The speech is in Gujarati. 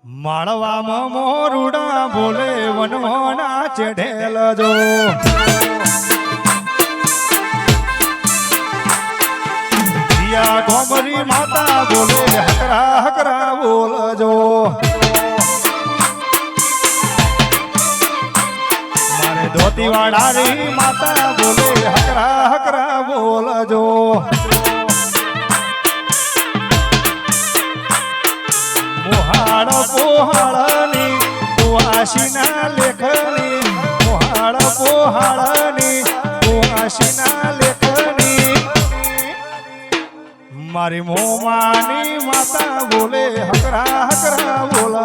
માળવામાં મોરુડા બોલે વનવાના ચઢેલ જો ગોમરી માતા બોલે હકરા હકરા બોલજો મારે ધોતીવાડારી માતા બોલે હકરા હકરા બોલજો મોહાડ પોહાળની કુવાસીના લેખની મોહાડ પોહાળની કુવાસીના લેખની મારી મોમાની માતા બોલે હકરા હકરા બોલ